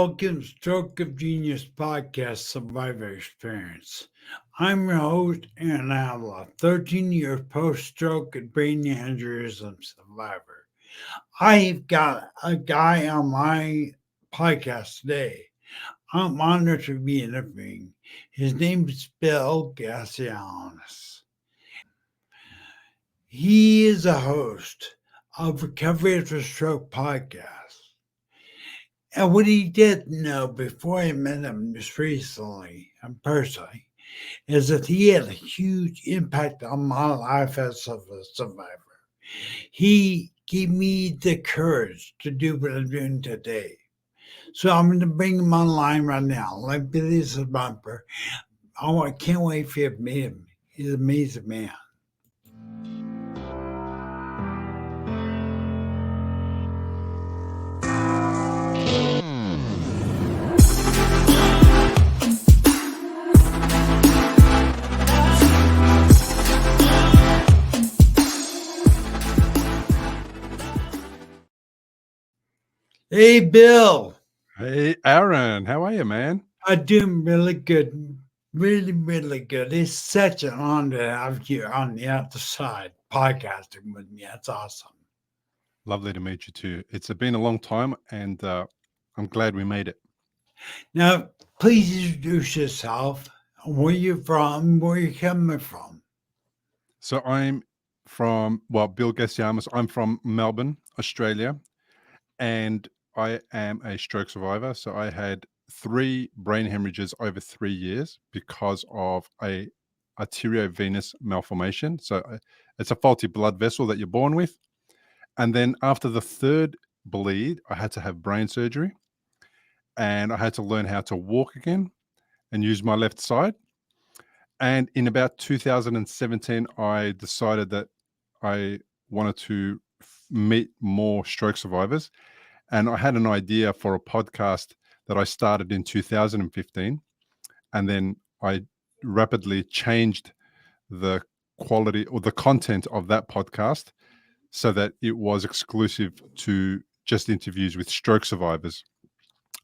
welcome to Stroke of Genius podcast survivor experience. I'm your host, and I'm a 13-year post-stroke and brain aneurysm survivor. I've got a guy on my podcast today. I'm honored to be interviewing. His name is Bill Gasiamis. He is a host of Recovery After Stroke podcast. And what he didn't know before I met him just recently and personally is that he had a huge impact on my life as a survivor. He gave me the courage to do what I'm doing today. So I'm going to bring him online right now. Like Billy's a bumper. Oh, I can't wait for you to meet him. He's an amazing man. Hey, Bill. Hey, Aaron, how are you, man? I'm doing really good. Really, really good. It's such an honor to have you on the other side podcasting with me. That's awesome. Lovely to meet you too. It's been a long time, and I'm glad we made it. Now, please introduce yourself, where you're from, where you're coming from. So I'm Bill Gasiamis. I'm from Melbourne, Australia, and I am a stroke survivor. So I had 3 brain hemorrhages over 3 years because of a arteriovenous malformation. So it's a faulty blood vessel that you're born with. And then after the 3rd bleed, I had to have brain surgery, and I had to learn how to walk again and use my left side. And in about 2017, I decided that I wanted to meet more stroke survivors. And I had an idea for a podcast that I started in 2015. And then I rapidly changed the quality or the content of that podcast so that it was exclusive to just interviews with stroke survivors.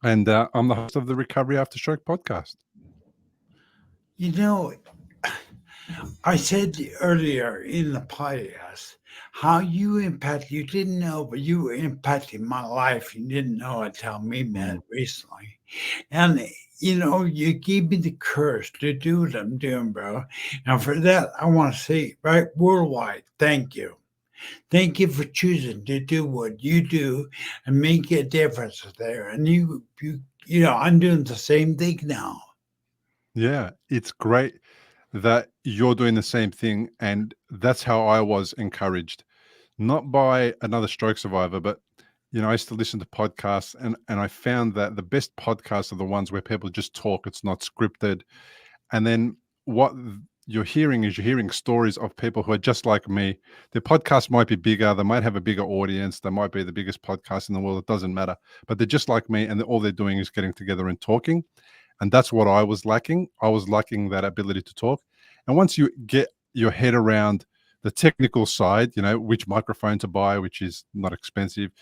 And I'm the host of the Recovery After Stroke podcast. You know, I said earlier in the podcast how you didn't know, but you were impacting my life. You didn't know until we met recently. And, you gave me the courage to do what I'm doing, bro. And for that, I want to say, right, worldwide, thank you. Thank you for choosing to do what you do and make a difference there. And I'm doing the same thing now. Yeah, it's great that you're doing the same thing. And that's how I was encouraged, not by another stroke survivor, but I used to listen to podcasts, and I found that the best podcasts are the ones where people just talk. It's not scripted. And then what you're hearing stories of people who are just like me. Their podcast might be bigger. They might have a bigger audience. They might be the biggest podcast in the world. It doesn't matter. But they're just like me, and all they're doing is getting together and talking. And that's what I was lacking. I was lacking that ability to talk. And once you get your head around the technical side, which microphone to buy, which is not expensive,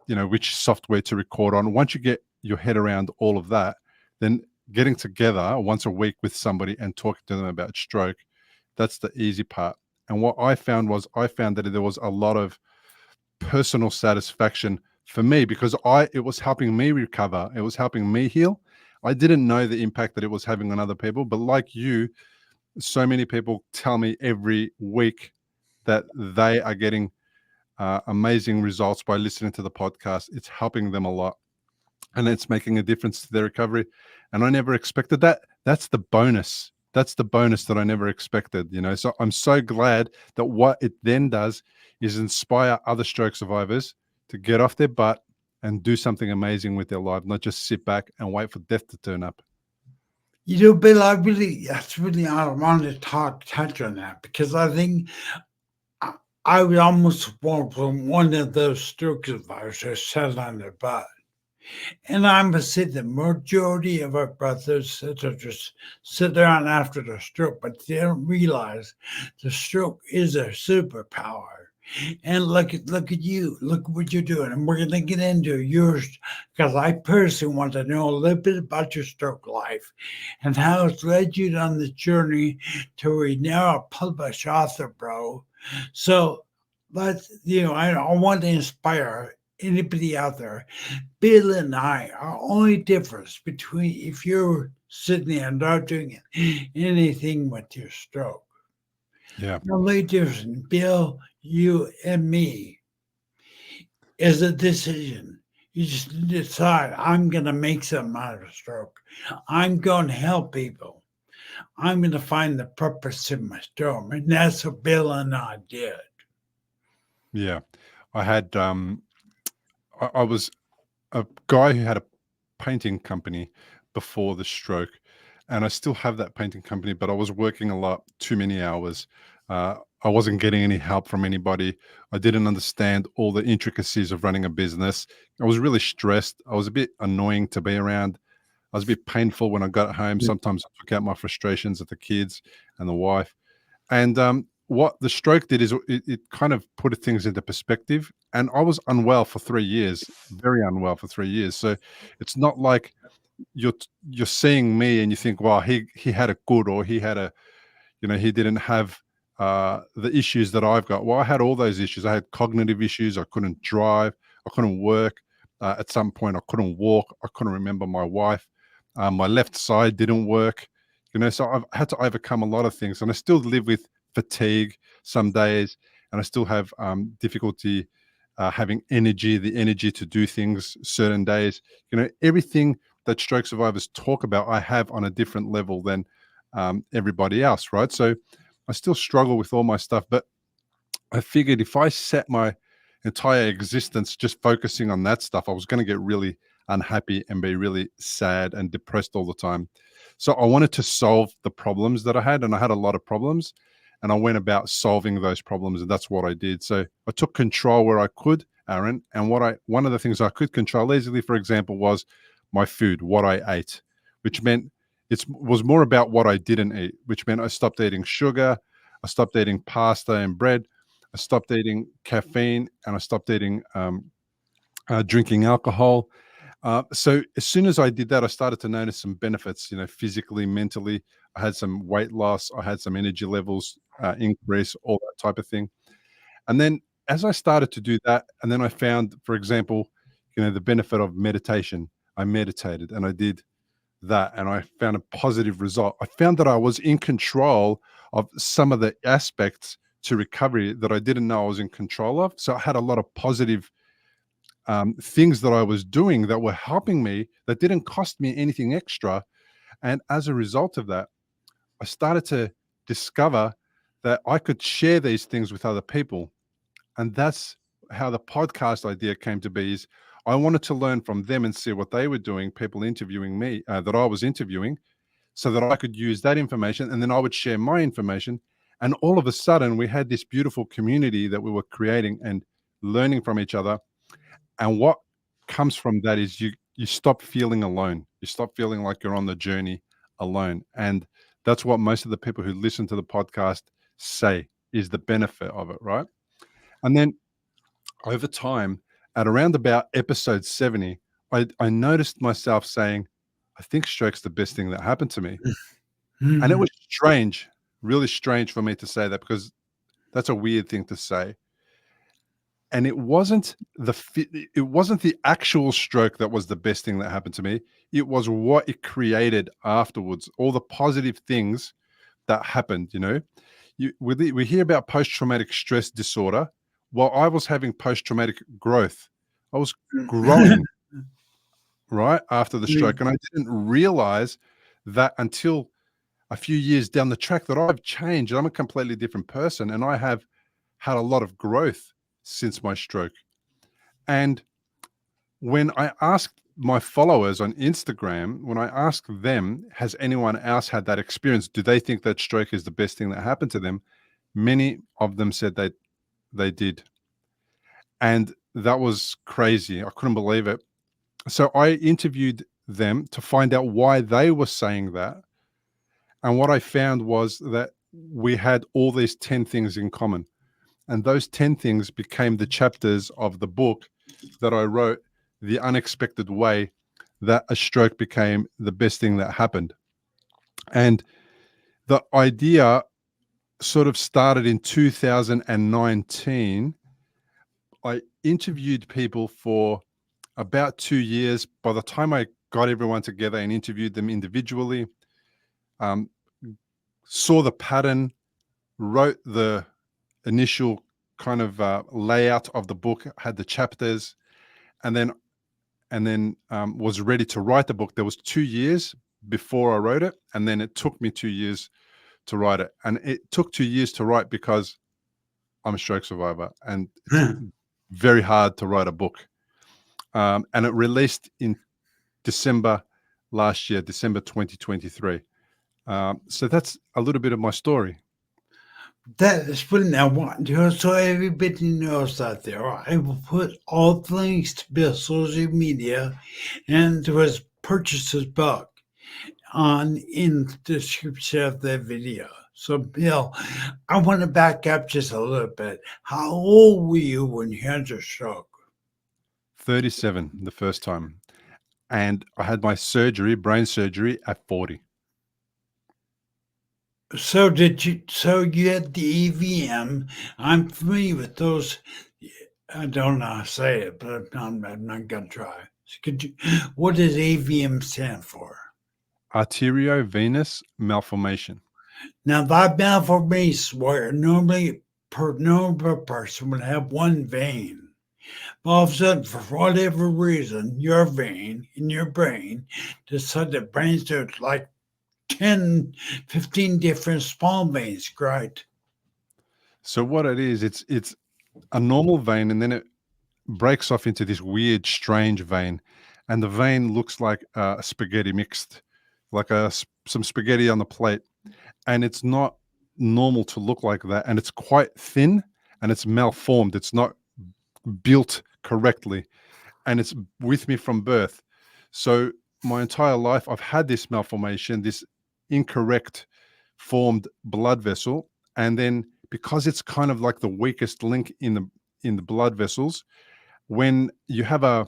which software to record on. Once you get your head around all of that, then getting together once a week with somebody and talking to them about stroke, that's the easy part. And what I found that there was a lot of personal satisfaction for me because it was helping me recover. It was helping me heal. I didn't know the impact that it was having on other people, but like you, so many people tell me every week that they are getting amazing results by listening to the podcast. It's helping them a lot, and it's making a difference to their recovery. And I never expected that. That's the bonus. That's the bonus that I never expected, So I'm so glad that what it then does is inspire other stroke survivors to get off their butt and do something amazing with their life, not just sit back and wait for death to turn up. Bill, I want to touch on that because I think I was almost one of those stroke survivors who sat on their butt. And I'm a say the majority of our brothers that just sit down after the stroke, but they don't realize the stroke is a superpower. And look at you. Look what you're doing. And we're gonna get into yours because I personally want to know a little bit about your stroke life and how it's led you on this journey to where you're now a published author, bro. So I want to inspire anybody out there. Bill and I, our only difference between if you're sitting there and not doing anything with your stroke. Yeah. The only difference, Bill, you and me, is a decision. You just decide, I'm going to make something out of a stroke. I'm going to help people. I'm going to find the purpose in my stroke. And that's what Bill and I did. Yeah. I had I was a guy who had a painting company before the stroke, and I still have that painting company, but I was working a lot, too many hours. I wasn't getting any help from anybody. I didn't understand all the intricacies of running a business. I was really stressed. I was a bit annoying to be around. I was a bit painful when I got home. Sometimes I took out my frustrations at the kids and the wife. And what the stroke did is it kind of put things into perspective. And I was unwell for 3 years, very unwell for 3 years. So it's not like you're seeing me and you think, well, he had it good, or he had a, he didn't have the issues that I've got. Well, I had all those issues. I had cognitive issues. I couldn't drive. I couldn't work. At some point, I couldn't walk. I couldn't remember my wife. My left side didn't work. So I've had to overcome a lot of things, and I still live with fatigue some days, and I still have difficulty having the energy to do things certain days. Everything that stroke survivors talk about, I have on a different level than everybody else, right? So I still struggle with all my stuff, but I figured if I set my entire existence just focusing on that stuff, I was going to get really unhappy and be really sad and depressed all the time. So I wanted to solve the problems that I had, and I had a lot of problems, and I went about solving those problems, and that's what I did. So I took control where I could, Aaron, and one of the things I could control easily, for example, was my food, what I ate, which meant it was more about what I didn't eat, which meant I stopped eating sugar, I stopped eating pasta and bread, I stopped eating caffeine, and I stopped eating drinking alcohol. So as soon as I did that, I started to notice some benefits, physically, mentally. I had some weight loss, I had some energy levels increase, all that type of thing. And then as I started to do that, and then I found, for example, the benefit of meditation. I meditated and I did that, and I found a positive result. I found that I was in control of some of the aspects to recovery that I didn't know I was in control of. So I had a lot of positive things that I was doing that were helping me, that didn't cost me anything extra. And as a result of that, I started to discover that I could share these things with other people. And that's how the podcast idea came to be. Is I wanted to learn from them and see what they were doing, people interviewing me that I was interviewing, so that I could use that information, and then I would share my information. And all of a sudden, we had this beautiful community that we were creating and learning from each other. And what comes from that is you stop feeling alone. You stop feeling like you're on the journey alone. And that's what most of the people who listen to the podcast say is the benefit of it, right? And then over time, at around about episode 70, I noticed myself saying, I think stroke's the best thing that happened to me. And it was strange, really strange for me to say that, because that's a weird thing to say. And it wasn't the actual stroke that was the best thing that happened to me. It was what it created afterwards, all the positive things that happened. We hear about post-traumatic stress disorder. Well, I was having post-traumatic growth. I was growing right after the stroke, and I didn't realize that until a few years down the track, that I've changed. I'm a completely different person, and I have had a lot of growth since my stroke. And when I asked my followers on Instagram, when I asked them, has anyone else had that experience? Do they think that stroke is the best thing that happened to them? Many of them said they did. And that was crazy. I couldn't believe it. So I interviewed them to find out why they were saying that. And what I found was that we had all these 10 things in common. And those 10 things became the chapters of the book that I wrote, The Unexpected Way That a Stroke Became the Best Thing That Happened. And the idea sort of started in 2019. I interviewed people for about 2 years. By the time I got everyone together and interviewed them individually, saw the pattern, wrote the initial kind of layout of the book, had the chapters, and then was ready to write the book. There was 2 years before I wrote it, and then it took me 2 years to write it. And it took 2 years to write because I'm a stroke survivor, and it's very hard to write a book. And it released in December last year, December 2023. So that's a little bit of my story. That is what I want to, so everybody knows out there. I will put all the links to Bill's social media and to his purchase his book in the description of the video. So, Bill, I want to back up just a little bit. How old were you when you had your stroke? 37 the first time. And I had my surgery, brain surgery, at 40. So you had the EVM. I'm familiar with those. I don't know how to say it, but I'm not going to try. So what does AVM stand for? Arteriovenous malformation. Now, that malformation where normally per normal person would have one vein. All of a sudden, for whatever reason, your vein in your brain decided to branch out like 10, 15 different small veins, right? So what it is, it's a normal vein, and then it breaks off into this weird, strange vein. And the vein looks like a spaghetti mixed, like some spaghetti on the plate. And it's not normal to look like that. And it's quite thin, and it's malformed. It's not built correctly. And it's with me from birth. So my entire life, I've had this malformation, this incorrect formed blood vessel. And then because it's kind of like the weakest link in the blood vessels, when you have a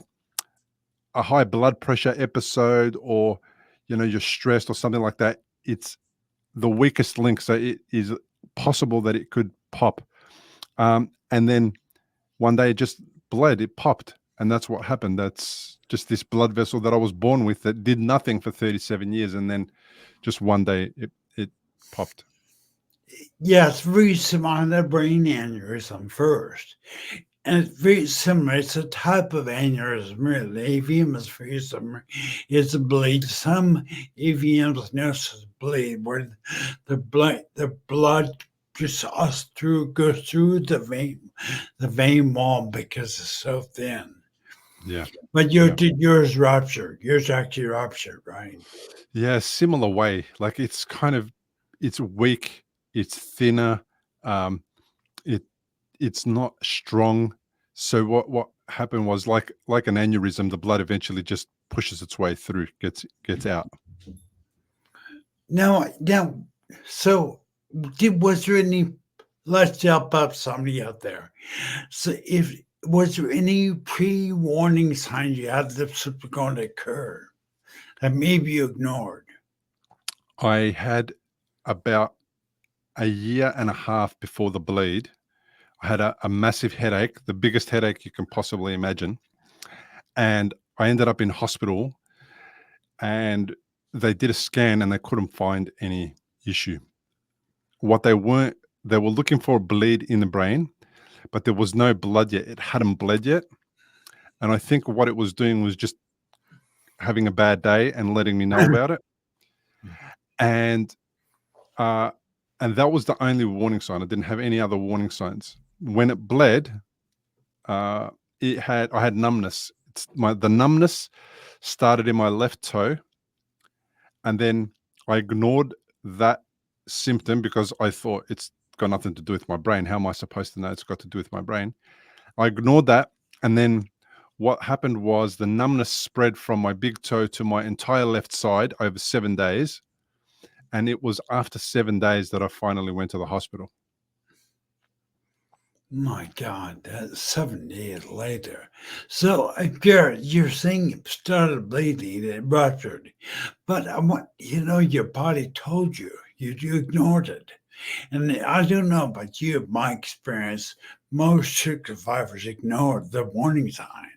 high blood pressure episode, or you're stressed or something like that, it's the weakest link, so it is possible that it could pop. And then one day it just bled, it popped, and that's what happened. That's just this blood vessel that I was born with that did nothing for 37 years, and then just one day it popped. Yeah, it's very similar to brain aneurysm first. And it's very similar. It's a type of aneurysm, really. AVM is very similar. It's a bleed. Some AVMs nurses bleed where the blood just goes through the vein wall because it's so thin. Yeah. But yours ruptured. Yours actually ruptured, right? Yeah, similar way. Like it's weak, it's thinner, it's not strong. So what happened was like an aneurysm, the blood eventually just pushes its way through, gets out. Now, so was there any? Let's help up somebody out there. So, was there any pre-warning signs you had this was going to occur that maybe you ignored? I had about a year and a half before the bleed. I had a massive headache, the biggest headache you can possibly imagine. And I ended up in hospital, and they did a scan and they couldn't find any issue. They were looking for a bleed in the brain, but there was no blood yet. It hadn't bled yet. And I think what it was doing was just having a bad day and letting me know about it. And that was the only warning sign. I didn't have any other warning signs. When it bled, I had numbness. The numbness started in my left toe, and then I ignored that symptom because I thought it's got nothing to do with my brain. How am I supposed to know it's got to do with my brain? I ignored that, and then what happened was the numbness spread from my big toe to my entire left side over 7 days. And it was after 7 days that I finally went to the hospital. My God, that's 7 days later. So, Garrett, you're saying it started bleeding, it ruptured, but I want your body told you, you ignored it. And I don't know about you, my experience, most stroke survivors ignore the warning sign.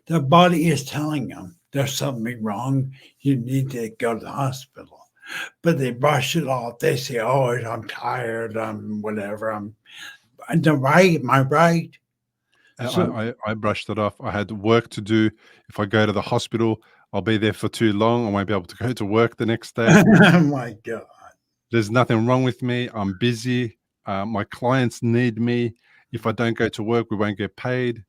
The body is telling them there's something wrong, you need to go to the hospital. But they brush it off. They say, "Oh, I'm tired. I'm whatever. I'm right. Am I right?" So, I brushed it off. I had work to do. If I go to the hospital, I'll be there for too long. I won't be able to go to work the next day. oh my God. There's nothing wrong with me. I'm busy. My clients need me. If I don't go to work, we won't get paid.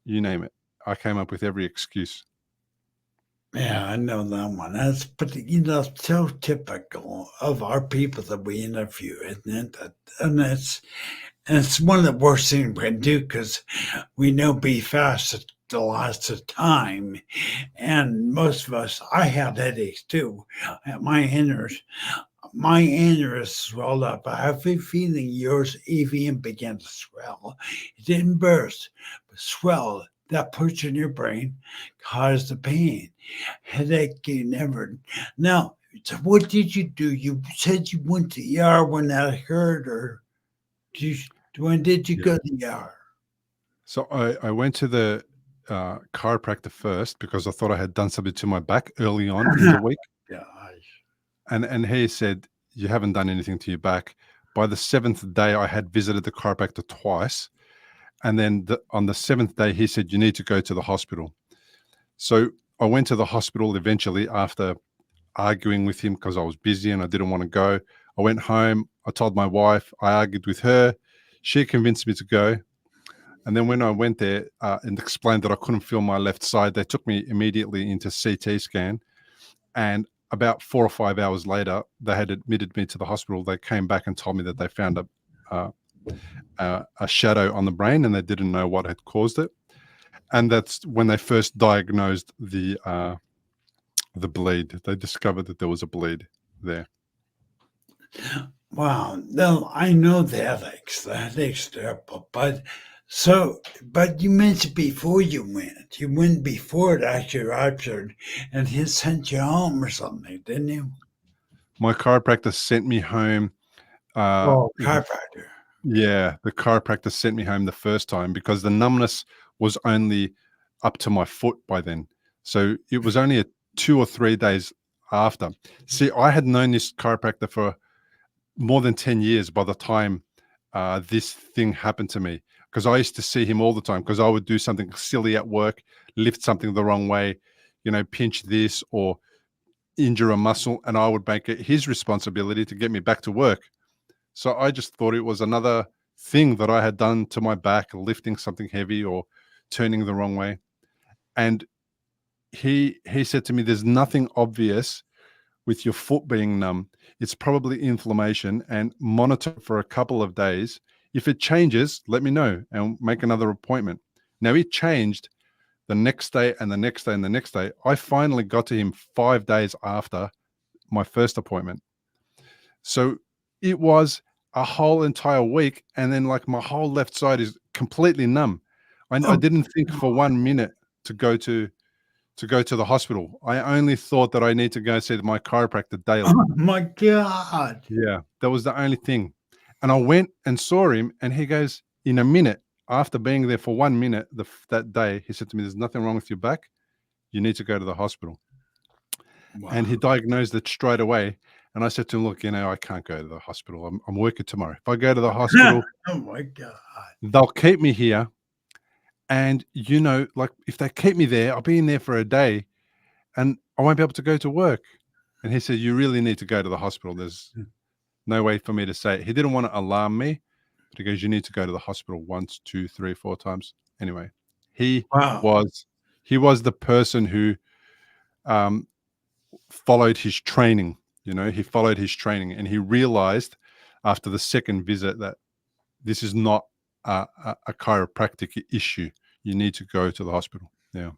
You name it. I came up with every excuse. Yeah, I know that one. But so typical of our people that we interview, isn't it? And it's one of the worst things we can do because we know be fast is the loss of time. And most of us, I have headaches too. My aneurysm swelled up. I have a feeling yours even began to swell. It didn't burst, but swelled. That push in your brain caused the pain. Headache, you never. Now, so what did you do? You said you went to ER when that occurred, or did you, when did you Yeah. go to ER? So I went to the chiropractor first because I thought I had done something to my back early on in the week. Gosh. And he said, "You haven't done anything to your back." By the seventh day, I had visited the chiropractor twice. And then on the seventh day, he said, "You need to go to the hospital." So I went to the hospital eventually after arguing with him because I was busy and I didn't want to go. I went home. I told my wife. I argued with her. She convinced me to go. And then when I went there and explained that I couldn't feel my left side, they took me immediately into CT scan. And about 4 or 5 hours later, they had admitted me to the hospital. They came back and told me that they found uh, a shadow on the brain and they didn't know what had caused it. And that's when they first diagnosed the bleed. They discovered that there was a bleed there. Wow. No, I know the headaches. The headaches terrible. But you mentioned before you went. You went before it actually ruptured, and he sent you home or something, didn't you? My chiropractor sent me home. Uh, Oh, chiropractor. yeah, the chiropractor sent me home the first time because the numbness was only up to my foot by then. So it was only 2 or 3 days after. See, I had known this chiropractor for more than 10 years by the time this thing happened to me because I used to see him all the time because I would do something silly at work, lift something the wrong way, pinch this or injure a muscle, and I would make it his responsibility to get me back to work. So I just thought it was another thing that I had done to my back, lifting something heavy or turning the wrong way. And he said to me, "There's nothing obvious with your foot being numb. It's probably inflammation, and monitor for a couple of days. If it changes, let me know and make another appointment." Now it changed the next day and the next day and the next day. I finally got to him 5 days after my first appointment. So it was a whole entire week, and then like my whole left side is completely numb. I Oh, didn't think for 1 minute to go to the hospital. I only thought that I need to go see my chiropractor daily. oh my God. Yeah, that was the only thing. And I went and saw him, and he goes, in a minute, after being there for 1 minute that day, he said to me, "There's nothing wrong with your back. You need to go to the hospital." And he Wow. diagnosed it straight away. And I said to him, "Look, I can't go to the hospital. I'm working tomorrow. If I go to the hospital, oh my God. they'll keep me here. And, like if they keep me there, I'll be in there for a day and I won't be able to go to work." And he said, "You really need to go to the hospital. There's no way for me to say it." He didn't want to alarm me, but he goes, "You need to go to the hospital once, two, three, 4 times." Anyway, he Wow. was he was the person who um, followed his training. He followed his training, and he realized after the second visit that this is not a chiropractic issue. You need to go to the hospital. Yeah.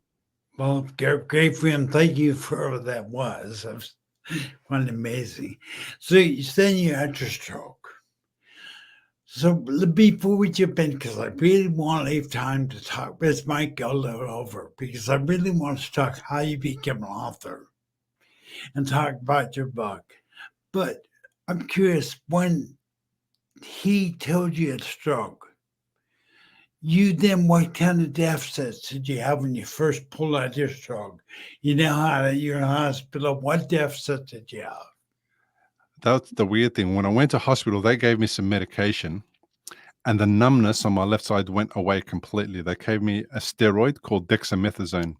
Well, great friend. Thank you for whoever that was. I find it amazing. So then you had your stroke. So before we jump in, because I really want to leave time to talk, this might go a little over, because I really want to talk how you became an author and talk about your book. But I'm curious, when he told you had stroke, you then what kind of deficits did you have when you first pulled out your stroke? You know how you're in hospital. What deficits did you have? That's the weird thing. When I went to hospital, they gave me some medication and the numbness on my left side went away completely. They gave me a steroid called dexamethasone,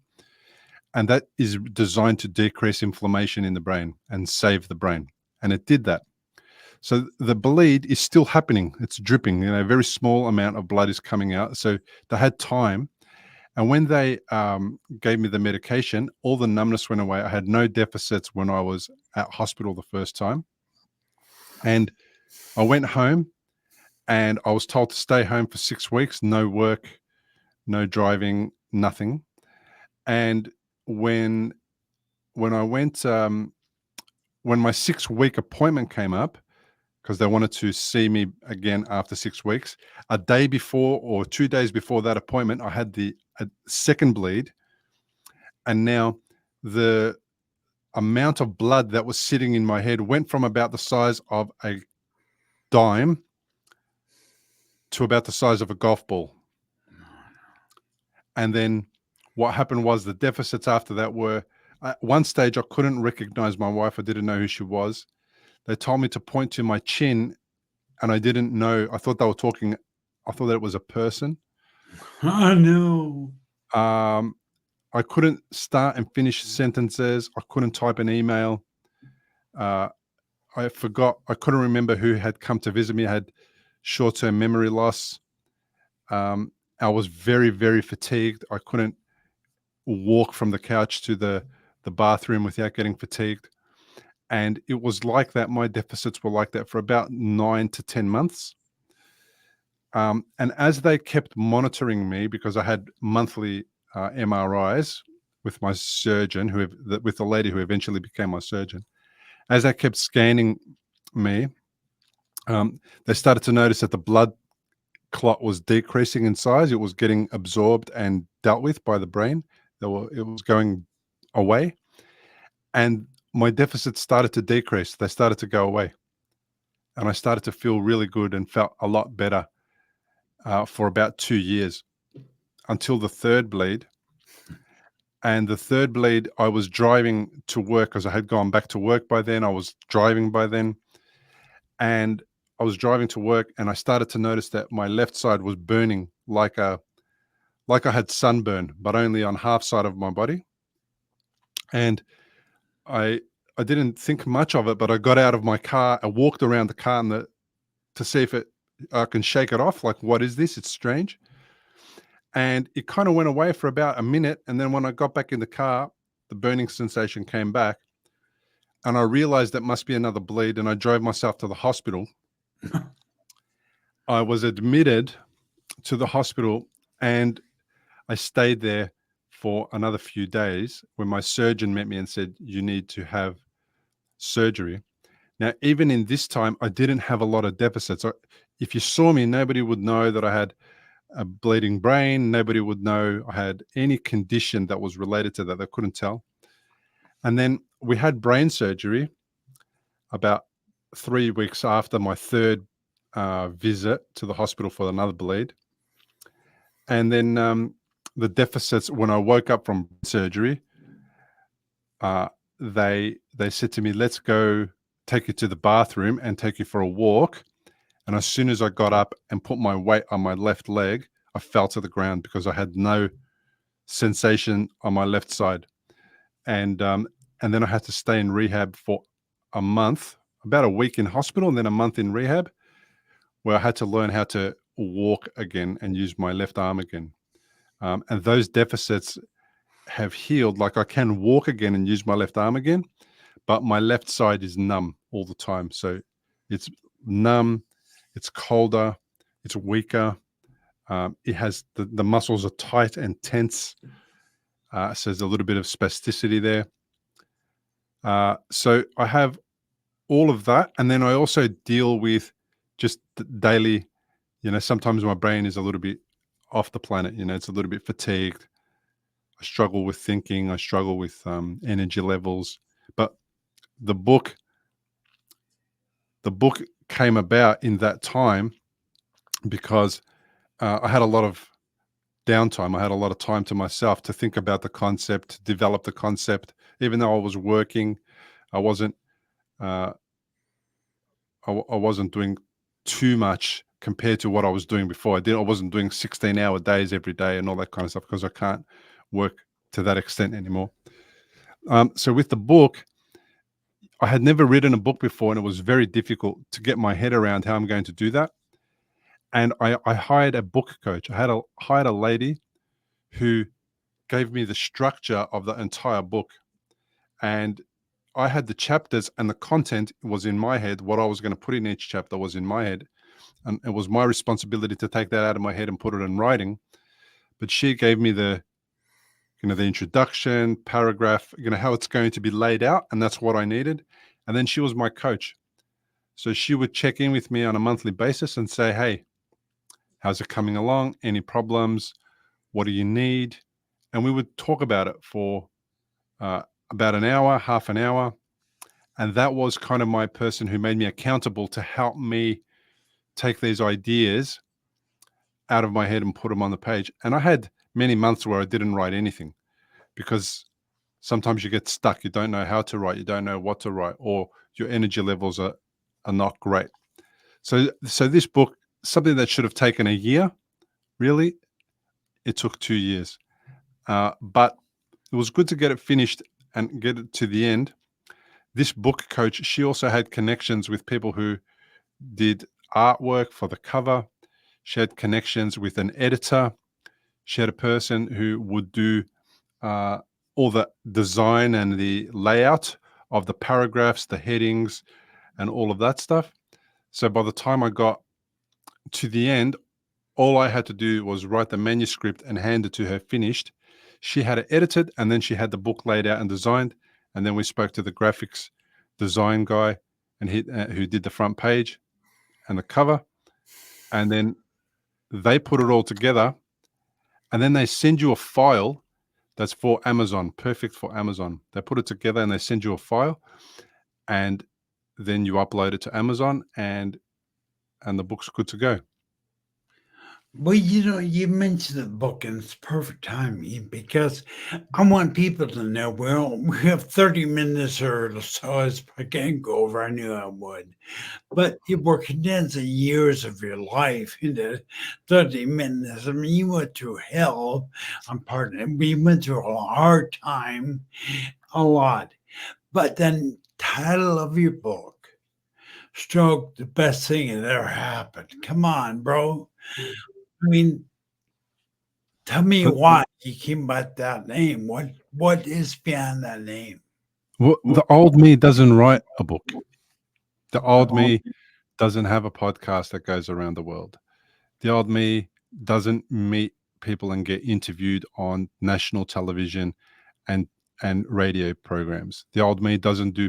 and that is designed to decrease inflammation in the brain and save the brain. And it did that. So the bleed is still happening. It's dripping. A very small amount of blood is coming out. So they had time. And when they gave me the medication, all the numbness went away. I had no deficits when I was at hospital the first time. And I went home and I was told to stay home for 6 weeks, no work, no driving, nothing. And when I went, when my 6-week appointment came up, because they wanted to see me again after 6 weeks, a day before or 2 days before that appointment, I had the second bleed. And now the amount of blood that was sitting in my head went from about the size of a dime to about the size of a golf ball. And then what happened was the deficits after that were, at one stage, I couldn't recognize my wife. I didn't know who she was. They told me to point to my chin, and I didn't know. I thought they were talking. I thought that it was a person. Oh, no. I couldn't start and finish sentences. I couldn't type an email. I forgot. I couldn't remember who had come to visit me. I had short-term memory loss. I was very, very fatigued. I couldn't walk from the couch to the bathroom without getting fatigued. And it was like that. My deficits were like that for about 9 to 10 months. And as they kept monitoring me, because I had monthly MRIs with my surgeon, with the lady who eventually became my surgeon, as they kept scanning me, they started to notice that the blood clot was decreasing in size. It was getting absorbed and dealt with by the brain. It was going away. And my deficits started to decrease. They started to go away. And I started to feel really good and felt a lot better for about 2 years until the third bleed. And the third bleed, I was driving to work because I had gone back to work by then. I was driving by then. And I was driving to work and I started to notice that my left side was burning like I had sunburn, but only on half side of my body. And I didn't think much of it, but I got out of my car. I walked around the car to see if I can shake it off. Like, what is this? It's strange. And it kind of went away for about a minute. And then when I got back in the car, the burning sensation came back. And I realized that must be another bleed. And I drove myself to the hospital. I was admitted to the hospital and I stayed there for another few days when my surgeon met me and said, you need to have surgery. Now, even in this time, I didn't have a lot of deficits. If you saw me, nobody would know that I had a bleeding brain. Nobody would know I had any condition that was related to that. They couldn't tell. And then we had brain surgery about 3 weeks after my third visit to the hospital for another bleed. And then the deficits, when I woke up from surgery, they said to me, let's go take you to the bathroom and take you for a walk. And as soon as I got up and put my weight on my left leg, I fell to the ground because I had no sensation on my left side. And then I had to stay in rehab for a month, about a week in hospital, and then a month in rehab, where I had to learn how to walk again and use my left arm again. And those deficits have healed. Like I can walk again and use my left arm again, but my left side is numb all the time. So it's numb, it's colder, it's weaker. It has the muscles are tight and tense. So there's a little bit of spasticity there. So I have all of that. And then I also deal with just the daily Sometimes my brain is a little bit off the planet. It's a little bit fatigued. I struggle with thinking. I struggle with energy levels. But the book, the book came about in that time because I had a lot of downtime. I had a lot of time to myself to think about the concept, to develop the concept. Even though I was working, I wasn't. Uh, I wasn't doing too much compared to what I was doing before. I wasn't doing 16-hour days every day and all that kind of stuff because I can't work to that extent anymore. So with the book, I had never written a book before, and it was very difficult to get my head around how I'm going to do that. And I hired a book coach. Hired a lady who gave me the structure of the entire book, and I had the chapters, and the content was in my head. What I was going to put in each chapter was in my head, and it was my responsibility to take that out of my head and put it in writing. But she gave me the introduction, paragraph, how it's going to be laid out, and that's what I needed. And then she was my coach. So she would check in with me on a monthly basis and say, "Hey, how's it coming along? Any problems? What do you need?" And we would talk about it for about an hour, half an hour. And that was kind of my person who made me accountable to help me take these ideas out of my head and put them on the page. And I had many months where I didn't write anything because sometimes you get stuck. You don't know how to write. You don't know what to write, or your energy levels are not great. So this book, something that should have taken a year, really, it took 2 years. But it was good to get it finished and get it to the end. This book coach, she also had connections with people who did artwork for the cover. She had connections with an editor. She had a person who would do all the design and the layout of the paragraphs, the headings, and all of that stuff. So by the time I got to the end, all I had to do was write the manuscript and hand it to her finished. She had it edited, and then she had the book laid out and designed. And then we spoke to the graphics design guy, and who did the front page and the cover. And then they put it all together, and then they send you a file that's for Amazon, perfect for Amazon. They put it together and they send you a file, and then you upload it to Amazon, and the book's good to go. Well, you mentioned the book, and it's perfect timing because I want people to know we have 30 minutes or so. If I can't go over, I knew I would. But you were condensing years of your life into 30 minutes. I mean, you went through hell. I'm pardon. We went through a hard time, a lot. But then, title of your book, Stroke, the best thing that ever happened. Come on, bro. I mean, tell me But why you came about that name. What is behind that name? the old me doesn't write a book. The old Oh, me doesn't have a podcast that goes around the world. The old me doesn't meet people and get interviewed on national television and radio programs. The old me doesn't do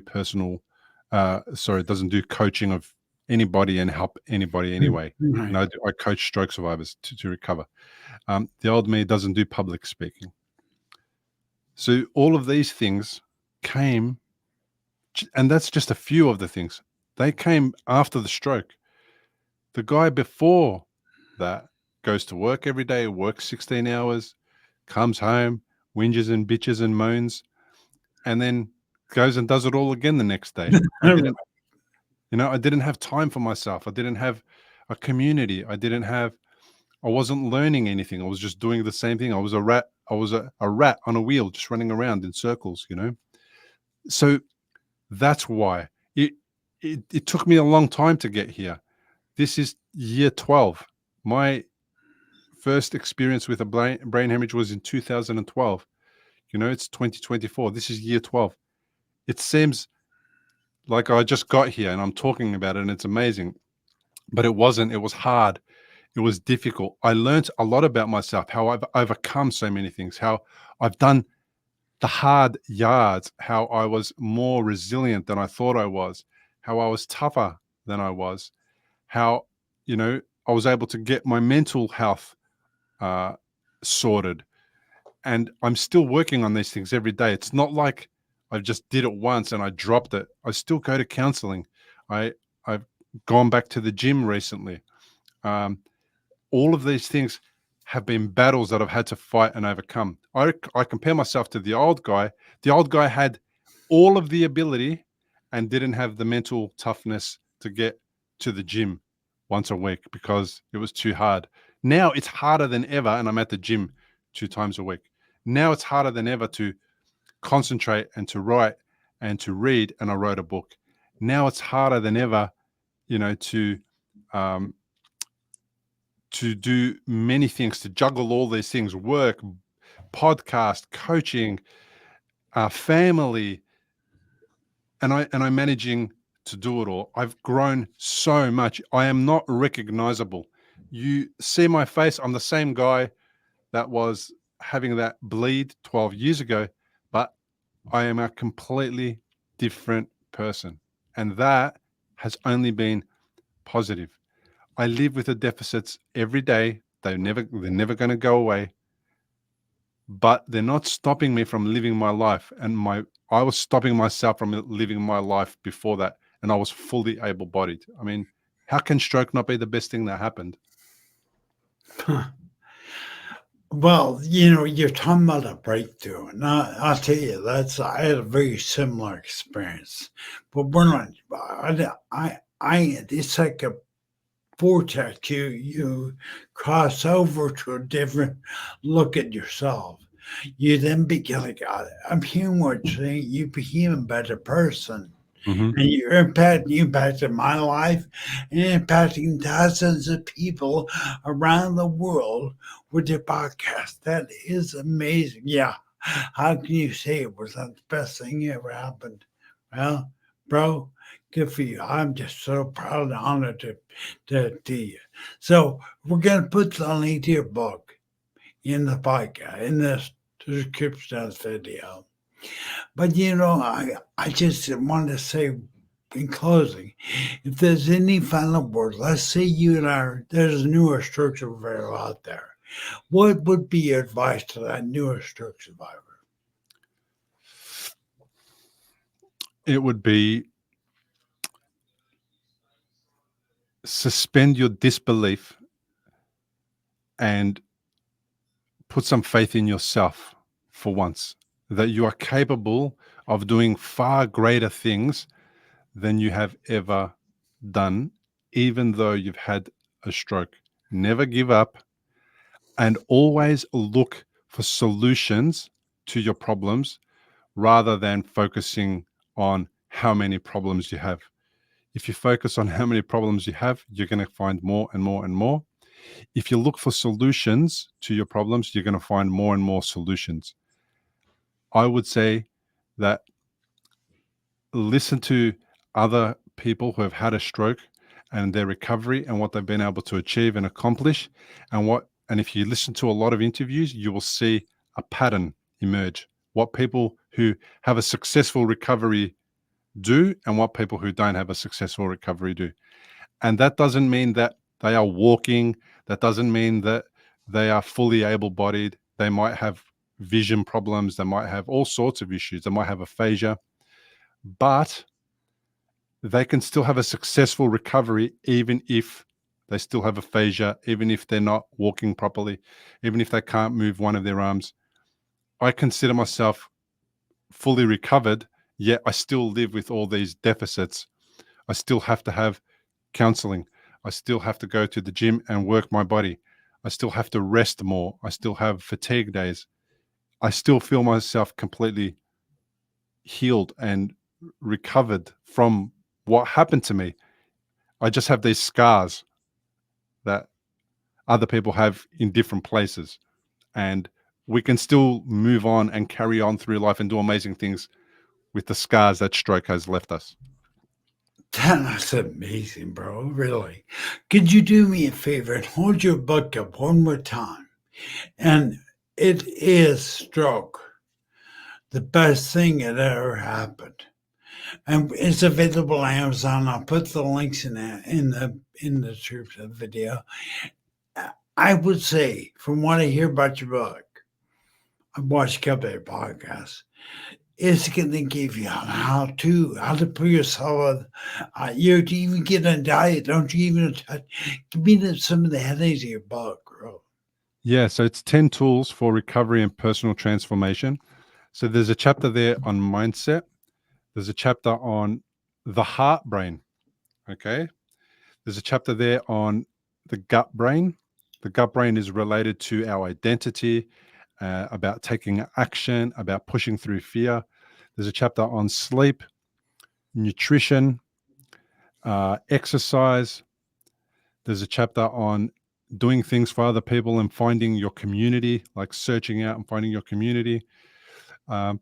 doesn't do coaching of anybody and help anybody anyway. right. I coach stroke survivors to recover. The old me doesn't do public speaking. So all of these things came, and that's just a few of the things. They came after the stroke. The guy before that goes to work every day, works 16 hours, comes home, whinges and bitches and moans, and then goes and does it all again the next day. I didn't have time for myself. I didn't have a community. I wasn't learning anything. I was just doing the same thing. I was a rat. I was a rat on a wheel, just running around in circles, So that's why it took me a long time to get here. This is year 12. My first experience with a brain hemorrhage was in 2012. It's 2024. This is year 12. It seems like I just got here and I'm talking about it and it's amazing, but it wasn't. It was hard. It was difficult. I learned a lot about myself, how I've overcome so many things, how I've done the hard yards, how I was more resilient than I thought I was, how I was tougher than I was, how, I was able to get my mental health sorted. And I'm still working on these things every day. It's not like I just did it once and I dropped it. I still go to counseling. I've gone back to the gym recently. Um, all of these things have been battles that I've had to fight and overcome. I compare myself to the old guy. The old guy had all of the ability and didn't have the mental toughness to get to the gym once a week because it was too hard. Now it's harder than ever, and I'm at the gym 2 times a week. Now it's harder than ever to concentrate and to write and to read, and I wrote a book. Now it's harder than ever, um, to do many things, to juggle all these things: work, podcast, coaching, family, and I'm managing to do it all. I've grown so much. I am not recognizable. You see my face, I'm the same guy that was having that bleed 12 years ago, but I am a completely different person. And that has only been positive. I live with the deficits every day. They're never going to go away, but they're not stopping me from living my life. And I was stopping myself from living my life before that, and I was fully able-bodied. I mean, how can stroke not be the best thing that happened? Well, you're talking about a breakthrough, and I'll tell you, I had a very similar experience, but we're not. It's like a vortex. You cross over to a different look at yourself. You then begin like, I'm hearing what you're saying. You became a better person. Mm-hmm. And you impacted my life and impacting thousands of people around the world with your podcast. That is amazing. Yeah. How can you say it was not the best thing that ever happened? Well, bro, good for you. I'm just so proud and honored to you. So we're going to put the link to your book in the podcast, in this description of this video. But I just wanted to say in closing, if there's any final words, let's say there's a newer stroke survivor out there. What would be your advice to that newer stroke survivor? It would be suspend your disbelief and put some faith in yourself for once, that you are capable of doing far greater things than you have ever done, even though you've had a stroke. Never give up, and always look for solutions to your problems rather than focusing on how many problems you have. If you focus on how many problems you have, you're going to find more and more and more. If you look for solutions to your problems, you're going to find more and more solutions. I would say that listen to other people who have had a stroke and their recovery and what they've been able to achieve and accomplish. And if you listen to a lot of interviews, you will see a pattern emerge. What people who have a successful recovery do and what people who don't have a successful recovery do. And that doesn't mean that they are walking. That doesn't mean that they are fully able-bodied. They might have vision problems. They might have all sorts of issues. They might have aphasia, but they can still have a successful recovery even if they still have aphasia, even if they're not walking properly, even if they can't move one of their arms. I consider myself fully recovered, yet I still live with all these deficits. I still have to have counseling. I still have to go to the gym and work my body. I still have to rest more. I still have fatigue days. I still feel myself completely healed and recovered from what happened to me. I just have these scars that other people have in different places. And we can still move on and carry on through life and do amazing things with the scars that stroke has left us. That's amazing, bro. Really. Could you do me a favor and hold your book up one more time? And it is stroke, the best thing that ever happened. and it's available on Amazon. I'll put the links in the description of the video. I would say, from what I hear about your book, I've watched a couple of podcasts. It's going to give you how to put yourself. You to even get on a diet. Don't you even touch? Give me some of the headings of your book, bro. Yeah, so it's 10 tools for recovery and personal transformation. So there's a chapter there on mindset. There's a chapter on the heart brain. Okay. There's a chapter there on the gut brain. The gut brain is related to our identity, about taking action, about pushing through fear. There's a chapter on sleep, nutrition, exercise. There's a chapter on doing things for other people and finding your community, like searching out and finding your community. And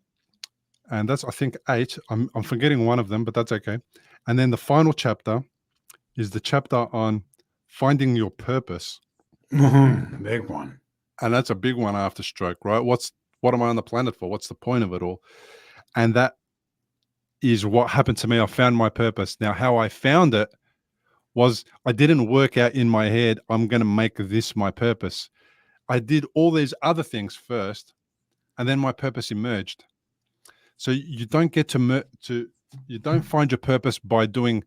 that's, I think, 8. I'm forgetting one of them, but that's okay. And then the final chapter is the chapter on finding your purpose. Big one. And that's a big one after stroke, right? What am I on the planet for? What's the point of it all? And that is what happened to me. I found my purpose. Now, how I found it was I didn't work out in my head, I'm going to make this my purpose. I did all these other things first, and then my purpose emerged. So you don't get you don't find your purpose by doing,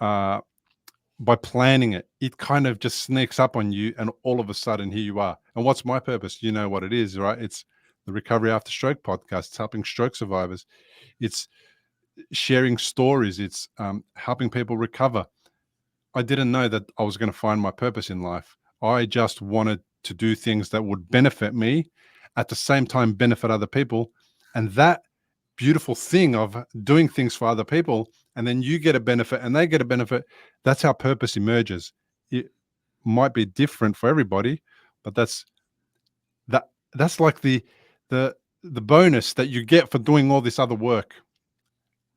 by planning it. It kind of just sneaks up on you, and all of a sudden here you are. And what's my purpose? You know what it is, right? It's the Recovery After Stroke podcast. It's helping stroke survivors. It's sharing stories. It's helping people recover. I didn't know that I was going to find my purpose in life. I just wanted to do things that would benefit me, at the same time benefit other people. And that beautiful thing of doing things for other people, and then you get a benefit and they get a benefit, that's how purpose emerges. It might be different for everybody, but that's like the bonus that you get for doing all this other work.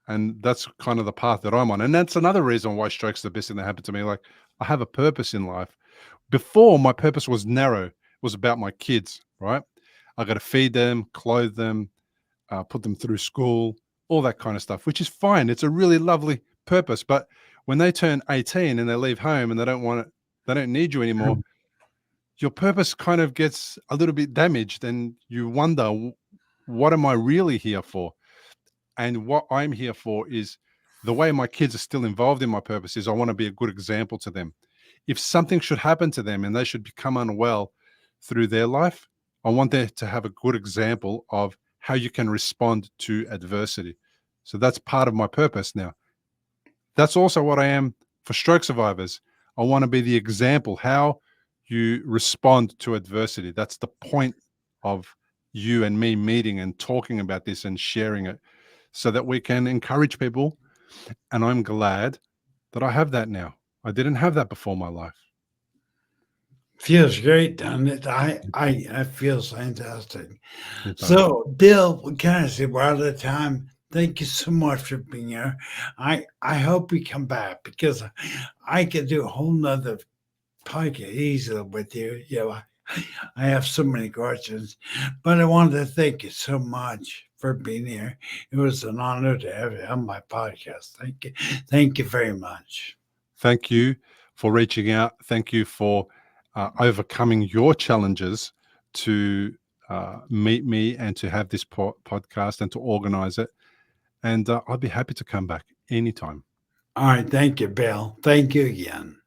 And that's kind of the path that I'm on. And that's another reason why stroke's the best thing that happened to me. Like, I have a purpose in life. Before, my purpose was narrow. It was about my kids, right? I got to feed them, clothe them, put them through school, all that kind of stuff, which is fine. It's a really lovely purpose. But when they turn 18 and they leave home and they don't need you anymore, your purpose kind of gets a little bit damaged, and you wonder, what am I really here for? And what I'm here for is, the way my kids are still involved in my purpose is, I want to be a good example to them. If something should happen to them and they should become unwell through their life, I want them to have a good example of how you can respond to adversity. So that's part of my purpose now. That's also what I am for stroke survivors. I want to be the example, how you respond to adversity. That's the point of you and me meeting and talking about this and sharing it, so that we can encourage people. And I'm glad that I have that now. I didn't have that before my life. Feels great, doesn't it? I feel fantastic. It does. So, Bill, we kind of say we're out of time. Thank you so much for being here. I hope we come back, because I could do a whole nother podcast easily with you. I have so many questions, but I wanted to thank you so much for being here. It was an honor to have you on my podcast. Thank you. Thank you very much. Thank you for reaching out. Thank you for overcoming your challenges to meet me and to have this podcast and to organize it. And I'd be happy to come back anytime. All right. Thank you, Bill. Thank you again.